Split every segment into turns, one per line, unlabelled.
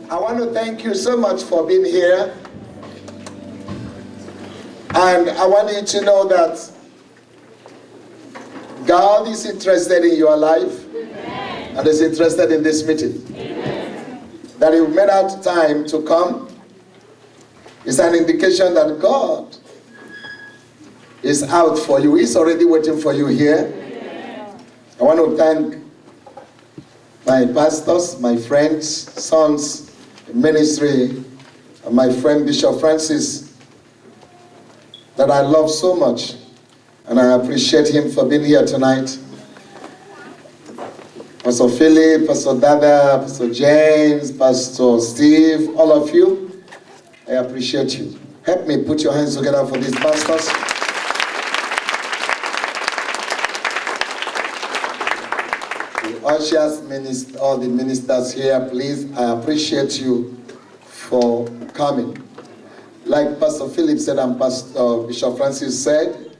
I want to thank you so much for being here. And I want you to know that God is interested in your life. Amen. And is interested in this meeting. Amen. That you made out time to come is an indication that God is out for you. He's already waiting for you here. Amen. I want to thank my pastors, my friends, sons in ministry, and my friend Bishop Francis, that I love so much, and I appreciate him for being here tonight. Pastor Philip, Pastor Dada, Pastor James, Pastor Steve, all of you, I appreciate you. Help me put your hands together for these pastors. The ushers, all the ministers here, please, I appreciate you for coming. Like Pastor Philip said and Pastor Bishop Francis said,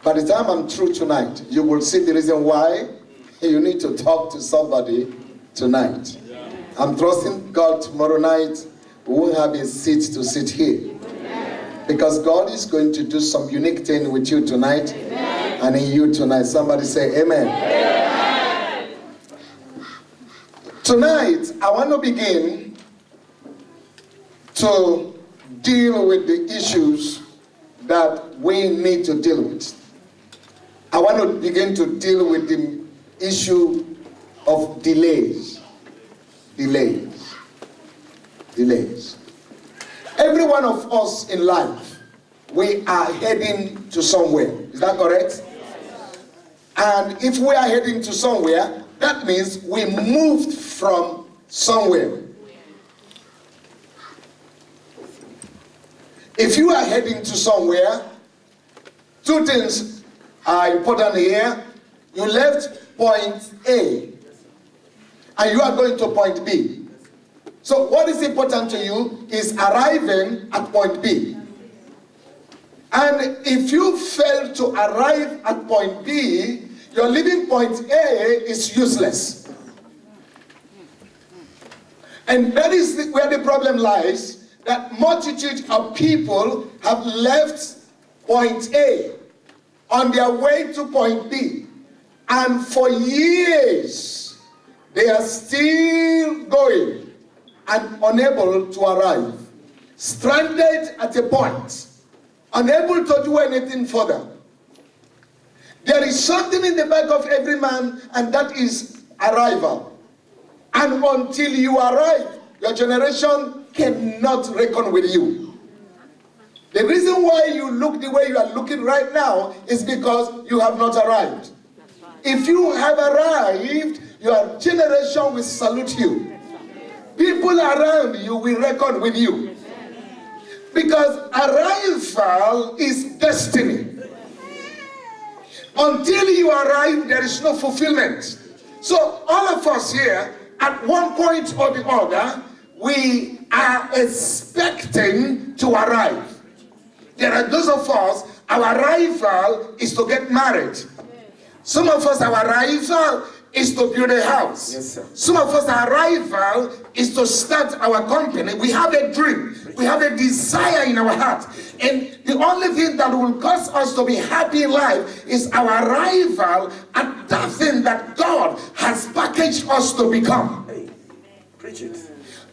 by the time I'm through tonight, you will see the reason why you need to talk to somebody tonight. Yeah. I'm trusting God tomorrow night we won't have a seat to sit here. Amen. Because God is going to do some unique thing with you tonight. Amen. And in you tonight. Somebody say amen. Amen. Tonight, I want to begin to deal with the issues that we need to deal with. I want to begin to deal with the issue of delays. Delays. Every one of us in life, we are heading to somewhere. Is that correct? And if we are heading to somewhere, that means we moved from somewhere. If you are heading to somewhere, two things are important here. You left point A, and you are going to point B. So what is important to you is arriving at point B. And if you fail to arrive at point B, your leaving point A is useless. And that is where the problem lies. That multitude of people have left point A on their way to point B. And for years, they are still going and unable to arrive. Stranded at a point, unable to do anything further. There is something in the back of every man, and that is arrival. And until you arrive, your generation cannot reckon with you. The reason why you look the way you are looking right now is because you have not arrived. If you have arrived, your generation will salute you. People around you will reckon with you. Because arrival is destiny. Until you arrive, there is no fulfillment. So all of us here, at one point or the other, we are expecting to arrive. There are those of us, our arrival is to get married. Some of us, our arrival is to build a house. Yes, sir. Some of us, our arrival is to start our company. We have a dream. We have a desire in our heart. And the only thing that will cause us to be happy in life is our arrival at that thing that God has packaged us to become. Hey, preach it.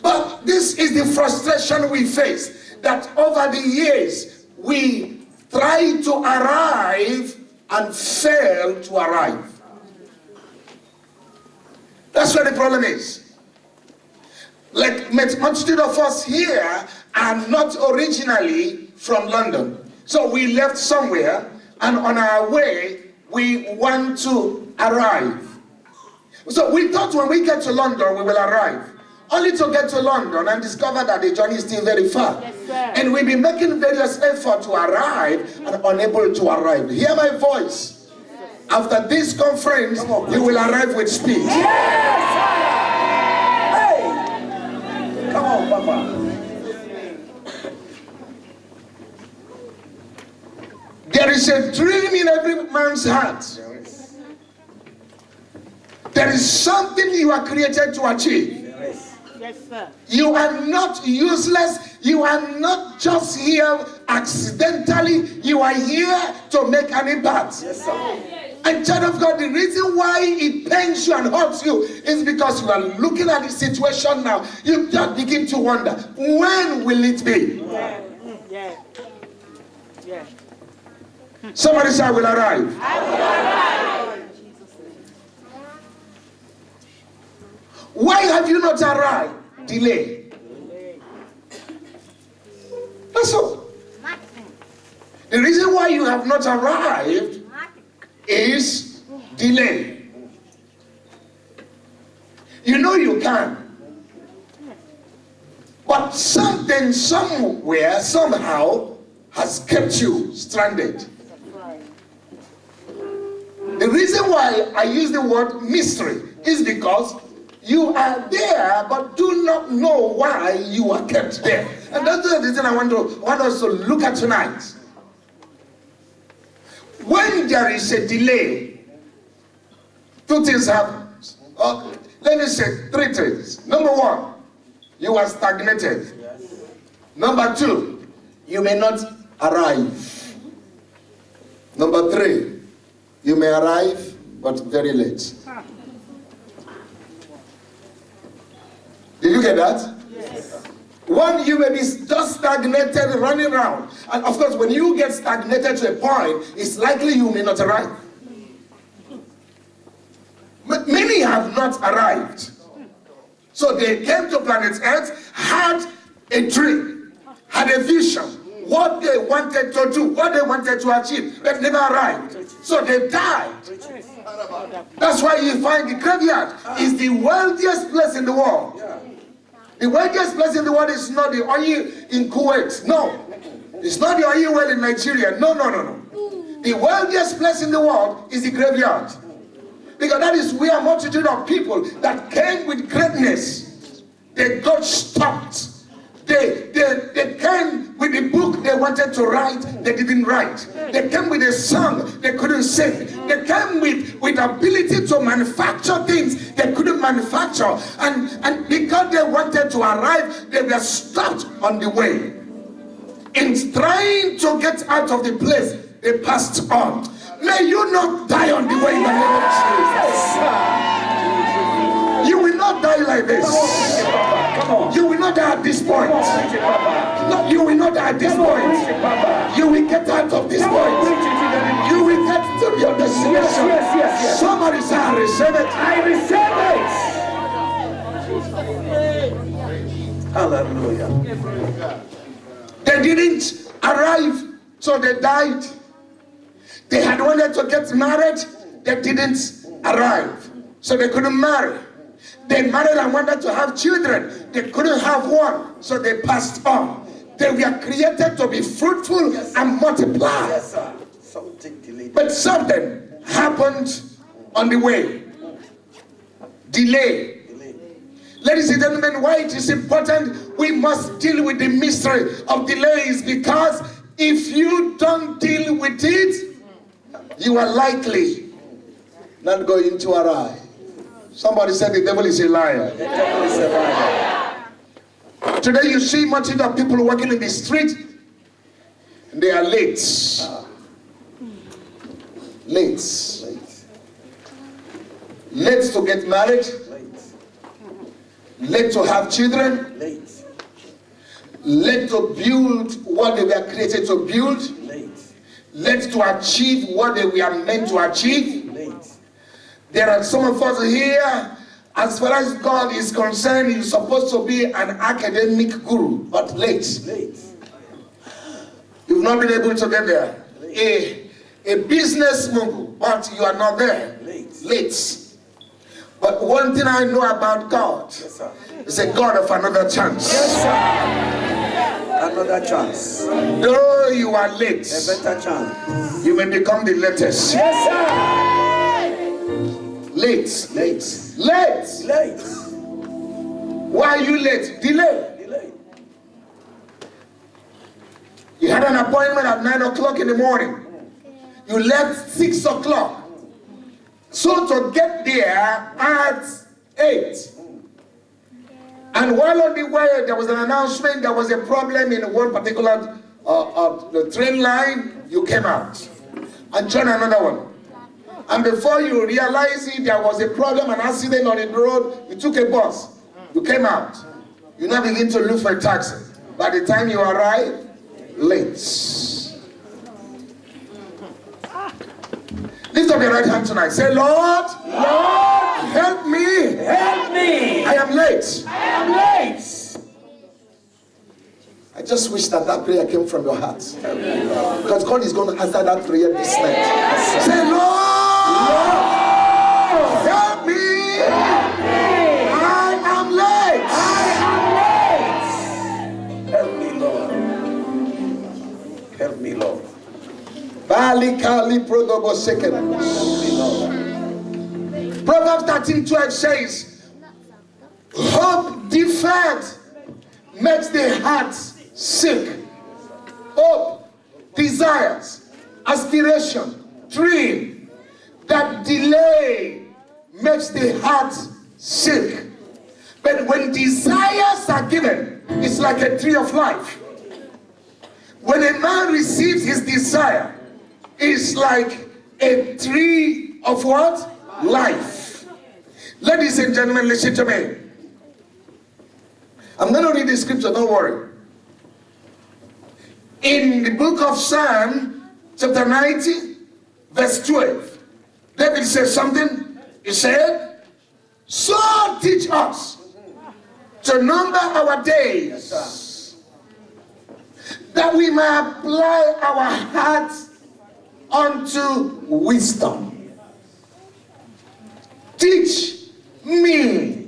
But this is the frustration we face, that over the years we try to arrive and fail to arrive. That's where the problem is. Like multitude of us here are not originally from London. So we left somewhere, and on our way we want to arrive. So we thought when we get to London we will arrive. Only to get to London and discover that the journey is still very far. Yes, sir. And we've been making various efforts to arrive and unable to arrive. Hear my voice. Yes. After this conference, you will arrive with speed.
Yes, hey! Come on, Papa.
There is a dream in every man's heart. There is something you are created to achieve.
Yes, sir.
You are not useless. You are not just here accidentally. You are here to make an impact.
Yes, sir.
And child of God, the reason why it pains you and hurts you is because you are looking at the situation now. You just begin to wonder, when will it be?
Yeah. Yeah. Yeah.
Somebody say, I will arrive.
I will arrive.
Why have you not arrived? Delay. That's all. The reason why you have not arrived is delay. You know you can. But something somewhere, somehow, has kept you stranded. The reason why I use the word mystery is because you are there, but do not know why you are kept there. And that's the reason I want us to look at tonight. When there is a delay, two things happen. Let me say three things. Number one, you are stagnated. Number two, you may not arrive. Number three, you may arrive, but very late. Did you get that?
Yes.
One, you may be just stagnated, running around. And of course, when you get stagnated to a point, it's likely you may not arrive. Many have not arrived. So they came to planet Earth, had a dream, had a vision, what they wanted to do, what they wanted to achieve, but never arrived. So they died. That's why you find the graveyard is the wealthiest place in the world. The wealthiest place in the world is not the oil in Kuwait. No. It's not the oil well in Nigeria. No. The wealthiest place in the world is the graveyard. Because that is where a multitude of people that came with greatness, they got stopped. They came with a book they wanted to write, they didn't write. They came with a song, they couldn't sing. They came with ability to manufacture things they couldn't manufacture. And because they wanted to arrive, they were stopped on the way. In trying to get out of the place, they passed on. May you not die on the way in the name of Jesus. You will not die like this. You will not die at this point. No, you will not die at this point. You will get out of this point. You will get to your destination.
Yes.
Somebody say, I receive it.
I receive it. Hallelujah.
They didn't arrive, so they died. They had wanted to get married, they didn't arrive, so they couldn't marry. They married and wanted to have children, they couldn't have one, so they passed on. They were created to be fruitful and multiply.
Yes, sir. Something delayed.
But something happened on the way. Delay. Ladies and gentlemen, why it is important we must deal with the mystery of delays, because if you don't deal with it, you are likely not going to arrive. Somebody said the devil is a liar.
The devil is a liar.
Today you see multitude of people walking in the street, and they are late. Late to get married. Late to have children. Late to build what they were created to build. Late to achieve what they were meant to achieve. There are some of us here, as far as God is concerned, you're supposed to be an academic guru, but late. You've not been able to get there. A business mogul, but you are not there. Late. But one thing I know about God, is a God of another chance.
Yes, sir. Another chance.
Though you are late,
A better chance.
you may become the latest.
Yes, sir.
Late. Why are you late? Delay. You had an appointment at 9 o'clock in the morning. You left 6 o'clock. So to get there at 8, And while on the way, there was an announcement, there was a problem in one particular the train line, you came out and joined another one. And before you realize it, there was a problem, an accident on the road, you took a bus, you came out. You now begin to look for a taxi. By the time you arrive, late. Lift up your right hand tonight. Say, Lord, help me.
Help me.
I am late.
I am late.
I just wish that prayer came from your heart. Because God is going to answer that prayer this night. Say, Lord, help me. I am late.
Help me, Lord. Help me, Lord.
Proverbs 13:12 says, hope deferred makes the heart sick. Hope, desires, aspiration, dream that delay makes the heart sick. But when desires are given, it's like a tree of life. When a man receives his desire, it's like a tree of what? Life. Ladies and gentlemen, listen to me. I'm going to read the scripture, don't worry. In the book of Psalm, chapter 90, verse 12, David says something. He said, so teach us to number our days, that we may apply our hearts unto wisdom. Teach me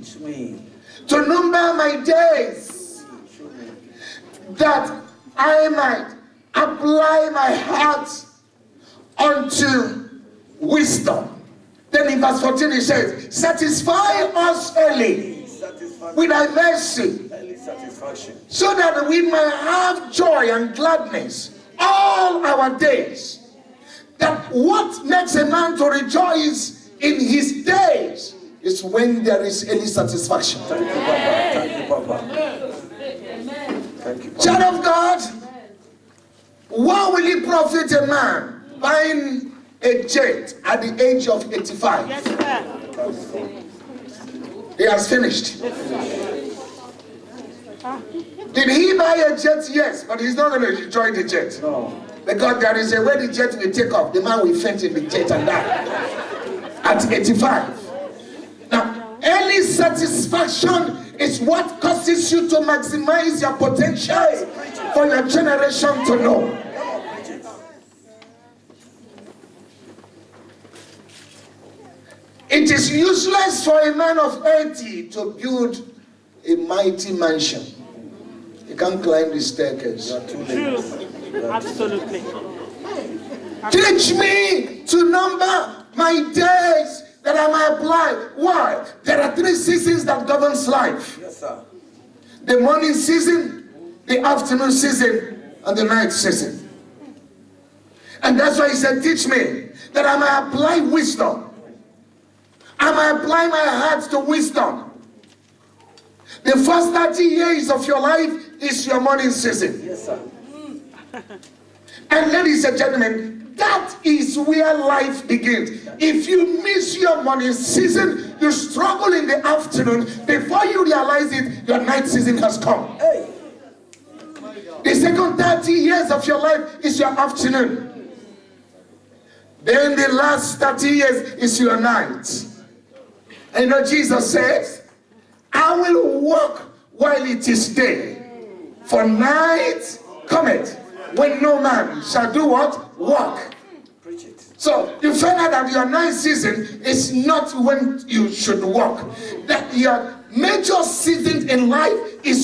to number my days, that I might apply my heart unto wisdom. Then in verse 14 he says, satisfy us early with thy mercy, so that we may have joy and gladness all our days. That what makes a man to rejoice in his days is when there is any satisfaction.
Thank you, Papa. Thank you, Papa. Thank you, Papa.
Child of God, what will it profit a man buying a jet at the age of 85?
Yes, sir.
He has finished. Did he buy a jet? Yes, but he's not going to enjoy the jet.
No.
Because there is a way the jet will take off. The man will faint in the jet and die at 85. Now, early satisfaction is what causes you to maximize your potential for your generation to know. It is useless for a man of 80 to build a mighty mansion. He can't climb the staircase.
True. Absolutely.
Teach me to number my days, that I may apply. Why? There are 3 seasons that governs life.
Yes, sir.
The morning season, the afternoon season, and the night season. And that's why he said, teach me that I may apply wisdom. I may apply my heart to wisdom. The first 30 years of your life is your morning season.
Yes, sir.
And ladies and gentlemen, that is where life begins. If you miss your morning season, you struggle in the afternoon. Before you realize it, your night season has come.
Hey.
The second 30 years of your life is your afternoon. Then the last 30 years is your night. And you know Jesus says, I will walk while it is day, for night cometh when no man shall do what? Walk.
Preach it.
So you find out that your night season is not when you should walk. That your major season in life is